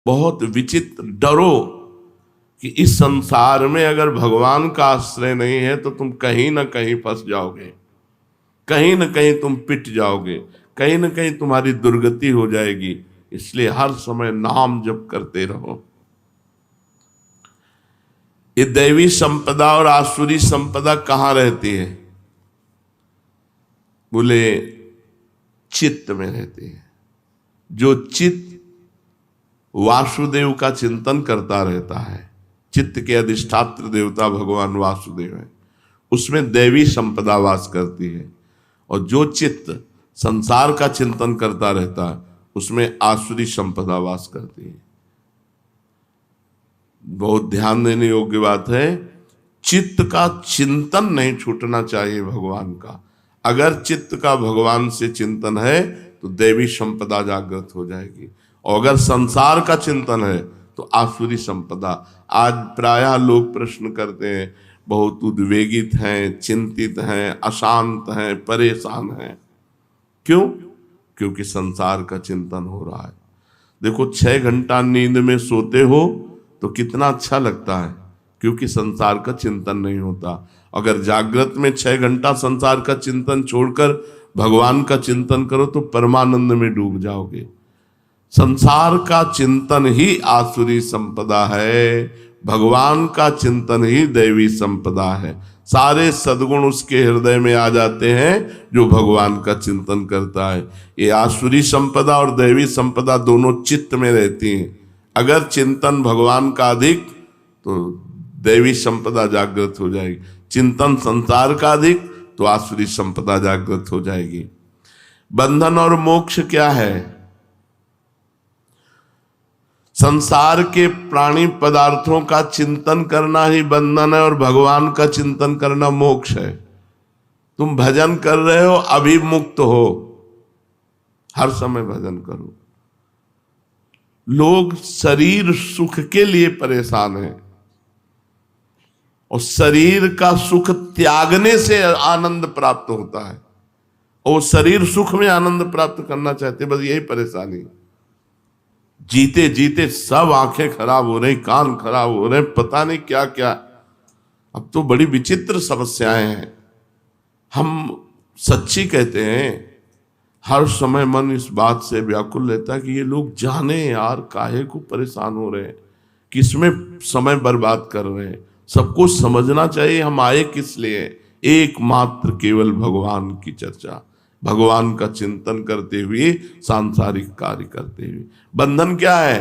बहुत विचित्र। डरो कि इस संसार में अगर भगवान का आश्रय नहीं है तो तुम कहीं ना कहीं फंस जाओगे, कहीं ना कहीं तुम पिट जाओगे, कहीं ना कहीं तुम्हारी दुर्गति हो जाएगी। इसलिए हर समय नाम जप करते रहो। ये दैवी संपदा और आसुरी संपदा कहां रहती है? बोले चित्त में रहती है। जो चित्त वासुदेव का चिंतन करता रहता है, चित्त के अधिष्ठात्र देवता भगवान वासुदेव है, उसमें दैवी संपदा वास करती है। और जो चित्त संसार का चिंतन करता रहता है, उसमें आसुरी संपदा वास करती है। बहुत ध्यान देने योग्य बात है, चित्त का चिंतन नहीं छूटना चाहिए भगवान का। अगर चित्त का भगवान से चिंतन है तो दैवी संपदा जागृत हो जाएगी, और अगर संसार का चिंतन है तो आसुरी संपदा। आज प्रायः लोग प्रश्न करते हैं, बहुत उद्वेगित हैं, चिंतित हैं, अशांत हैं, परेशान हैं। क्यों? क्योंकि संसार का चिंतन हो रहा है। देखो 6 घंटा नींद में सोते हो तो कितना अच्छा लगता है, क्योंकि संसार का चिंतन नहीं होता। अगर जागृत में 6 घंटा संसार का चिंतन छोड़कर भगवान का चिंतन करो तो परमानंद में डूब जाओगे। संसार का चिंतन ही आसुरी संपदा है, भगवान का चिंतन ही दैवी संपदा है। सारे सद्गुण उसके हृदय में आ जाते हैं जो भगवान का चिंतन करता है। ये आसुरी संपदा और दैवी संपदा दोनों चित्त में रहती हैं। अगर चिंतन भगवान का अधिक तो दैवी संपदा जागृत हो जाएगी, चिंतन संसार का अधिक तो आसुरी संपदा जागृत हो जाएगी। बंधन और मोक्ष क्या है? संसार के प्राणी पदार्थों का चिंतन करना ही बंधन है और भगवान का चिंतन करना मोक्ष है। तुम भजन कर रहे हो, अभी मुक्त हो, हर समय भजन करो। लोग शरीर सुख के लिए परेशान हैं, और शरीर का सुख त्यागने से आनंद प्राप्त होता है, और शरीर सुख में आनंद प्राप्त करना चाहते, बस यही परेशानी। जीते जीते सब आंखें खराब हो रही, कान खराब हो रहे, पता नहीं क्या क्या। अब तो बड़ी विचित्र समस्याएं हैं। हम सच्ची कहते हैं, हर समय मन इस बात से व्याकुल रहता है कि ये लोग जाने यार काहे को परेशान हो रहे हैं, किसमें समय बर्बाद कर रहे हैं। सबको समझना चाहिए हम आए किस लिए। एकमात्र केवल भगवान की चर्चा, भगवान का चिंतन करते हुए, सांसारिक कार्य करते हुए। बंधन क्या है?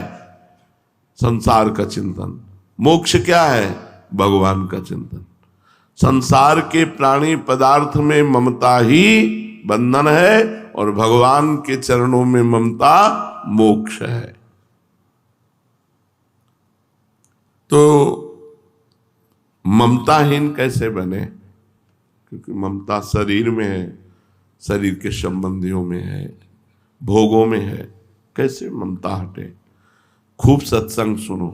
संसार का चिंतन। मोक्ष क्या है? भगवान का चिंतन। संसार के प्राणी पदार्थ में ममता ही बंधन है, और भगवान के चरणों में ममता मोक्ष है। तो ममताहीन कैसे बने? क्योंकि ममता शरीर में है, शरीर के संबंधियों में है, भोगों में है। कैसे ममता हटे? खूब सत्संग सुनो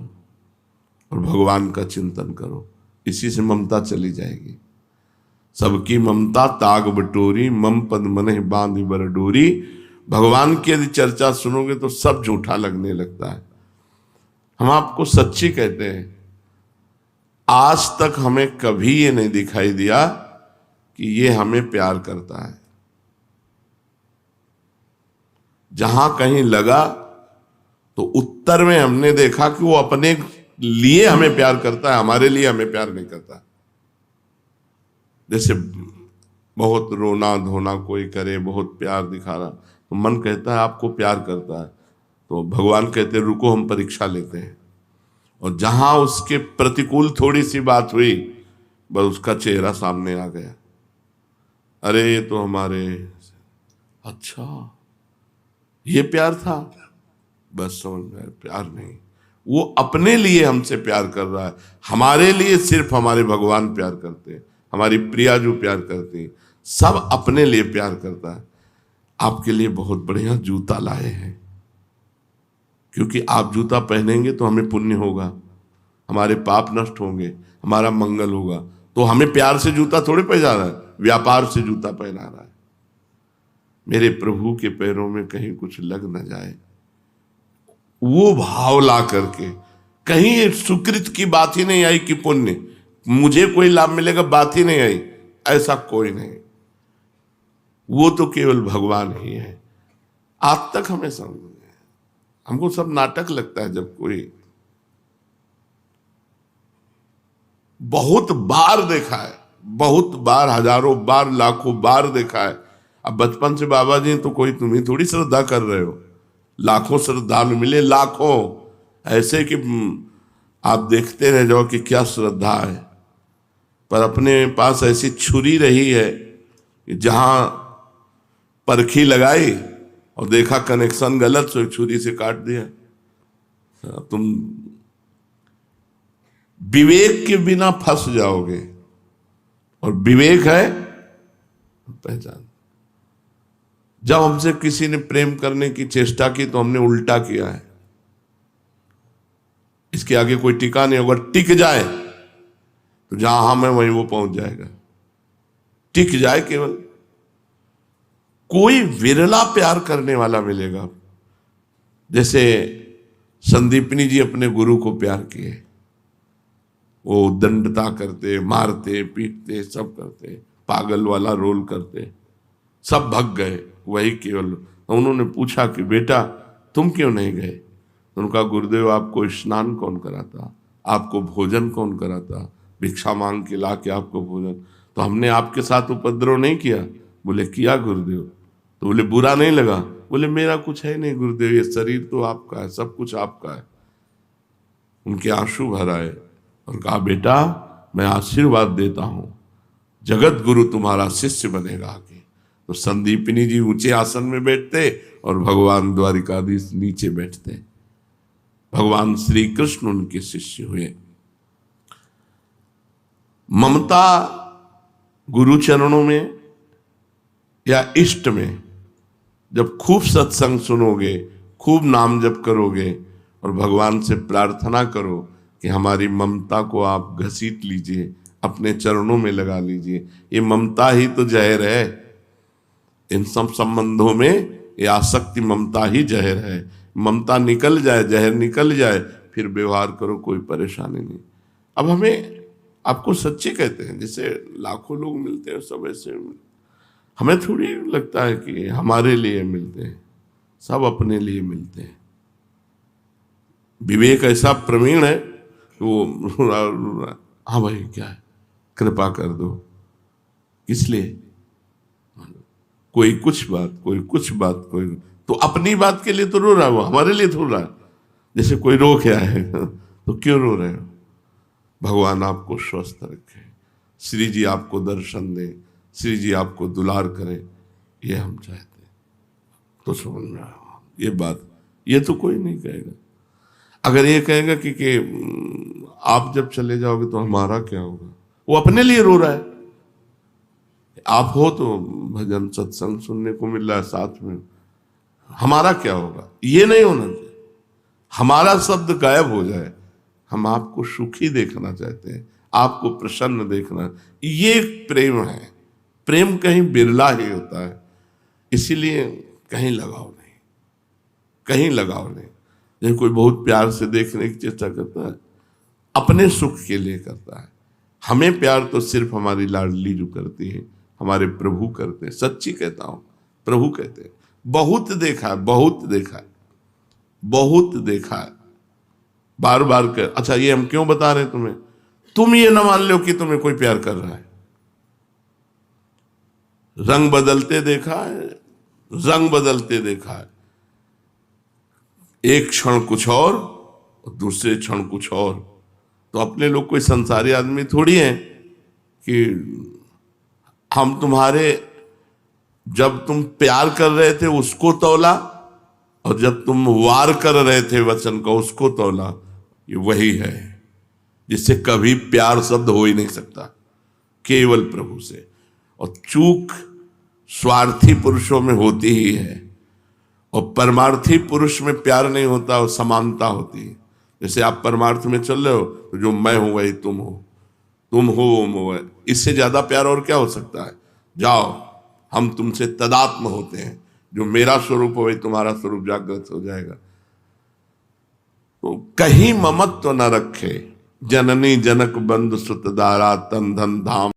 और भगवान का चिंतन करो, इसी से ममता चली जाएगी। सबकी ममता ताग बटोरी, मम पद मनहि बांधि बर डोरी। भगवान की यदि चर्चा सुनोगे तो सब झूठा लगने लगता है। हम आपको सच्ची कहते हैं, आज तक हमें कभी ये नहीं दिखाई दिया कि ये हमें प्यार करता है। जहां कहीं लगा तो उत्तर में हमने देखा कि वो अपने लिए हमें प्यार करता है, हमारे लिए हमें प्यार नहीं करता। जैसे बहुत रोना धोना कोई करे, बहुत प्यार दिखा रहा, तो मन कहता है आपको प्यार करता है, तो भगवान कहते हैं रुको हम परीक्षा लेते हैं। और जहां उसके प्रतिकूल थोड़ी सी बात हुई, बस उसका चेहरा सामने आ गया, अरे ये तो हमारे, अच्छा ये प्यार था। बस समझ में प्यार नहीं, वो अपने लिए हमसे प्यार कर रहा है। हमारे लिए सिर्फ हमारे भगवान प्यार करते हैं, हमारी प्रिया जो प्यार करती है, सब अपने लिए प्यार करता है। आपके लिए बहुत बढ़िया जूता लाए हैं, क्योंकि आप जूता पहनेंगे तो हमें पुण्य होगा, हमारे पाप नष्ट होंगे, हमारा मंगल होगा। तो हमें प्यार से जूता थोड़े पहना रहा है, व्यापार से जूता पहना रहा है। मेरे प्रभु के पैरों में कहीं कुछ लग न जाए, वो भाव ला करके, कहीं सुकृत की बात ही नहीं आई कि पुण्य मुझे कोई लाभ मिलेगा, बात ही नहीं आई, ऐसा कोई नहीं। वो तो केवल भगवान ही है। आज तक हमें समझ में, हमको सब नाटक लगता है। जब कोई बहुत बार देखा है, बहुत बार, हजारों बार, लाखों बार देखा है। अब बचपन से बाबा जी तो कोई तुम्हें थोड़ी श्रद्धा कर रहे हो, लाखों श्रद्धालु मिले, लाखों, ऐसे कि आप देखते रह जाओ कि क्या श्रद्धा है। पर अपने पास ऐसी छुरी रही है कि जहां परखी लगाई और देखा कनेक्शन गलत, तो छुरी से काट दिया। तुम विवेक के बिना फंस जाओगे, और विवेक है पहचान। जब हमसे किसी ने प्रेम करने की चेष्टा की तो हमने उल्टा किया है। इसके आगे कोई टिका नहीं होगा। टिक जाए तो जहां हम है वहीं वो पहुंच जाएगा। टिक जाए केवल, कोई विरला प्यार करने वाला मिलेगा। जैसे संदीपनी जी अपने गुरु को प्यार किए, वो दंडता करते, मारते, पीटते, सब करते, पागल वाला रोल करते, सब भग गए, वही केवल। उन्होंने पूछा कि बेटा तुम क्यों नहीं गए? उनका गुरुदेव आपको स्नान कौन कराता, आपको भोजन कौन कराता, भिक्षा मांग के ला के आपको भोजन, तो हमने आपके साथ उपद्रव नहीं किया? बोले किया गुरुदेव। तो बोले बुरा नहीं लगा? बोले मेरा कुछ है नहीं गुरुदेव, ये शरीर तो आपका है, सब कुछ आपका है। उनके आंसू भर आए और कहा बेटा मैं आशीर्वाद देता हूं, जगत गुरु तुम्हारा शिष्य बनेगा आगे। तो संदीपिनी जी ऊंचे आसन में बैठते और भगवान द्वारिकाधीश नीचे बैठते। भगवान श्री कृष्ण उनके शिष्य हुए। ममता गुरु चरणों में या इष्ट में जब खूब सत्संग सुनोगे, खूब नाम जप करोगे और भगवान से प्रार्थना करो कि हमारी ममता को आप घसीट लीजिए, अपने चरणों में लगा लीजिए। ये ममता ही तो जहर है। इन सब संबंधों में ये आसक्ति ममता ही जहर है। ममता निकल जाए, जहर निकल जाए, फिर व्यवहार करो, कोई परेशानी नहीं। अब हमें, आपको सच्चे कहते हैं, जैसे लाखों लोग मिलते हैं सब ऐसे, हमें थोड़ी लगता है कि हमारे लिए मिलते हैं, सब अपने लिए मिलते हैं। विवेक ऐसा प्रवीण है कि वो हाँ भाई क्या है, कृपा कर दो, किस लिए? कोई कुछ बात, कोई कुछ बात, कोई तो अपनी बात के लिए तो रो रहा है, वो हमारे लिए तो रो रहा है। जैसे कोई रो के आए तो क्यों रो रहे हो? भगवान आपको स्वस्थ रखे, श्री जी आपको दर्शन दे, श्री जी आपको दुलार करें, ये हम चाहते हैं। तो समझ में आया ये बात। ये तो कोई नहीं कहेगा। अगर ये कहेगा कि आप जब चले जाओगे तो हमारा क्या होगा, वो अपने लिए रो रहा है। आप हो तो भजन सत्संग सुनने को मिल रहा है साथ में, हमारा क्या होगा? ये नहीं होना चाहिए। हमारा शब्द गायब हो जाए। हम आपको सुखी देखना चाहते हैं, आपको प्रसन्न देखना, ये प्रेम है। प्रेम कहीं बिरला ही होता है, इसीलिए कहीं लगाव नहीं, कहीं लगाव नहीं। जैसे कोई बहुत प्यार से देखने की चेष्टा करता है, अपने सुख के लिए करता है। हमें प्यार तो सिर्फ हमारी लाडली जो करती है, हमारे प्रभु करते हैं। सच्ची कहता हूं, प्रभु कहते हैं। बहुत देखा है, बहुत देखा है, बहुत देखा है, बार बार कर। अच्छा ये हम क्यों बता रहे हैं तुम्हें? तुम ये ना मान लो कि तुम्हें कोई प्यार कर रहा है। रंग बदलते देखा है, रंग बदलते देखा है। एक क्षण कुछ और दूसरे क्षण कुछ और। तो अपने लोग कोई संसारी आदमी थोड़ी हैं कि हम तुम्हारे, जब तुम प्यार कर रहे थे उसको तौला और जब तुम वार कर रहे थे वचन का उसको तौला। ये वही है जिससे कभी प्यार शब्द हो ही नहीं सकता, केवल प्रभु से। और चूक स्वार्थी पुरुषों में होती ही है, और परमार्थी पुरुष में प्यार नहीं होता, और समानता होती है। जैसे आप परमार्थ में चल रहे हो तो जो मैं हूं वही तुम हो, तुम हो वो मैं। इससे ज्यादा प्यार और क्या हो सकता है? जाओ हम तुमसे तदात्म होते हैं, जो मेरा स्वरूप हो वही तुम्हारा स्वरूप जागृत हो जाएगा। कहीं ममत्व न रखे। जननी जनक बंधु सुत दारा तन धन धाम